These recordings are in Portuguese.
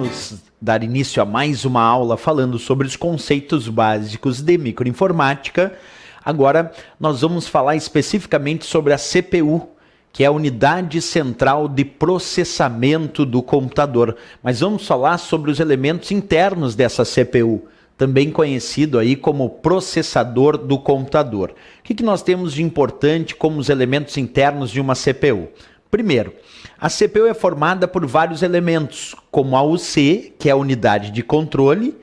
Vamos dar início a mais uma aula falando sobre os conceitos básicos de microinformática. Agora nós vamos falar especificamente sobre a CPU, que é a Unidade Central de Processamento do Computador. Mas vamos falar sobre os elementos internos dessa CPU, também conhecido aí como processador do computador. O que nós temos de importante como os elementos internos de uma CPU? Primeiro, a CPU é formada por vários elementos, como a UC, que é a unidade de controle,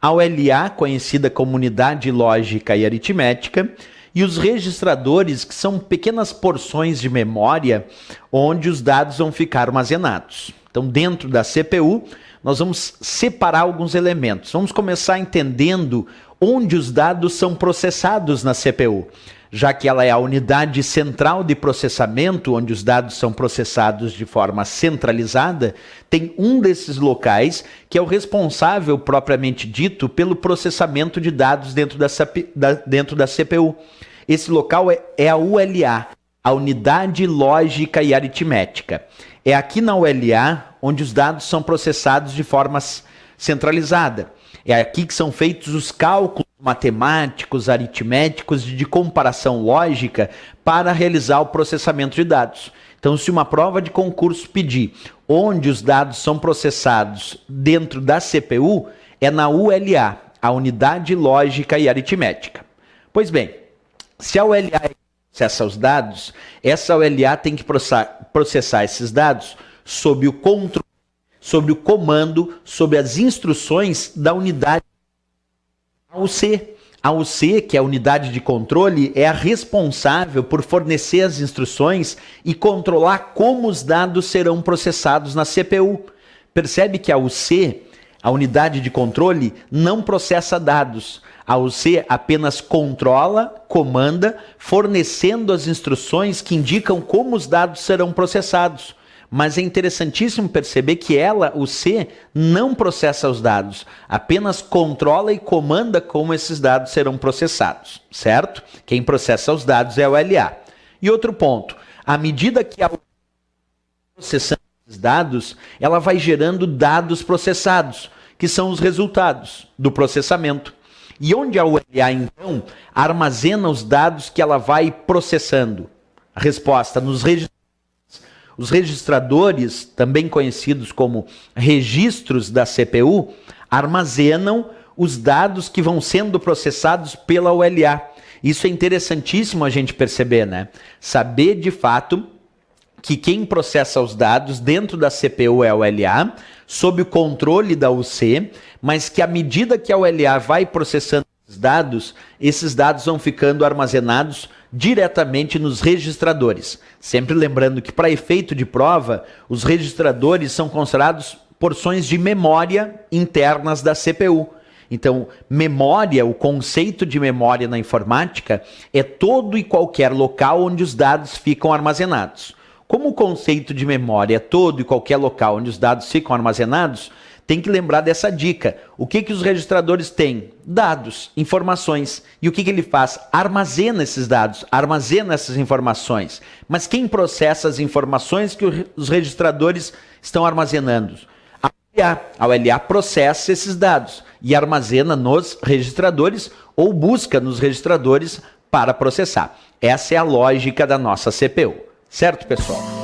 a ULA, conhecida como unidade lógica e aritmética, e os registradores, que são pequenas porções de memória onde os dados vão ficar armazenados. Então, dentro da CPU, nós vamos separar alguns elementos. Vamos começar entendendo onde os dados são processados na CPU. Já que ela é a unidade central de processamento, onde os dados são processados de forma centralizada, tem um desses locais que é o responsável, propriamente dito, pelo processamento de dados dentro da CPU. Esse local é a ULA, a Unidade Lógica e Aritmética. É aqui na ULA onde os dados são processados de forma centralizada. É aqui que são feitos os cálculos matemáticos, aritméticos de comparação lógica para realizar o processamento de dados. Então, se uma prova de concurso pedir onde os dados são processados dentro da CPU, é na ULA, a Unidade Lógica e Aritmética. Pois bem, se a ULA processa os dados, essa ULA tem que processar esses dados sob o controle, sob o comando, sob as instruções da unidade AUC. A UC, que é a unidade de controle, é a responsável por fornecer as instruções e controlar como os dados serão processados na CPU. Percebe que a UC, a unidade de controle, não processa dados. A UC apenas controla, comanda, fornecendo as instruções que indicam como os dados serão processados. Mas é interessantíssimo perceber que ela, o C, não processa os dados, apenas controla e comanda como esses dados serão processados, certo? Quem processa os dados é a ULA. E outro ponto, à medida que a ULA processando esses dados, ela vai gerando dados processados, que são os resultados do processamento. E onde a ULA, então, armazena os dados que ela vai processando? A resposta, nos registros. Os registradores, também conhecidos como registros da CPU, armazenam os dados que vão sendo processados pela ULA. Isso é interessantíssimo a gente perceber, né? Saber de fato que quem processa os dados dentro da CPU é a ULA, sob o controle da UC, mas que à medida que a ULA vai processando esses dados vão ficando armazenados diretamente nos registradores. Sempre lembrando que, para efeito de prova, os registradores são considerados porções de memória internas da CPU. Então, memória, o conceito de memória na informática, é todo e qualquer local onde os dados ficam armazenados. Como o conceito de memória é todo e qualquer local onde os dados ficam armazenados, tem que lembrar dessa dica. O que os registradores têm? Dados, informações. E o que ele faz? Armazena esses dados, armazena essas informações. Mas quem processa as informações que os registradores estão armazenando? A ULA processa esses dados e armazena nos registradores ou busca nos registradores para processar. Essa é a lógica da nossa CPU. Certo, pessoal?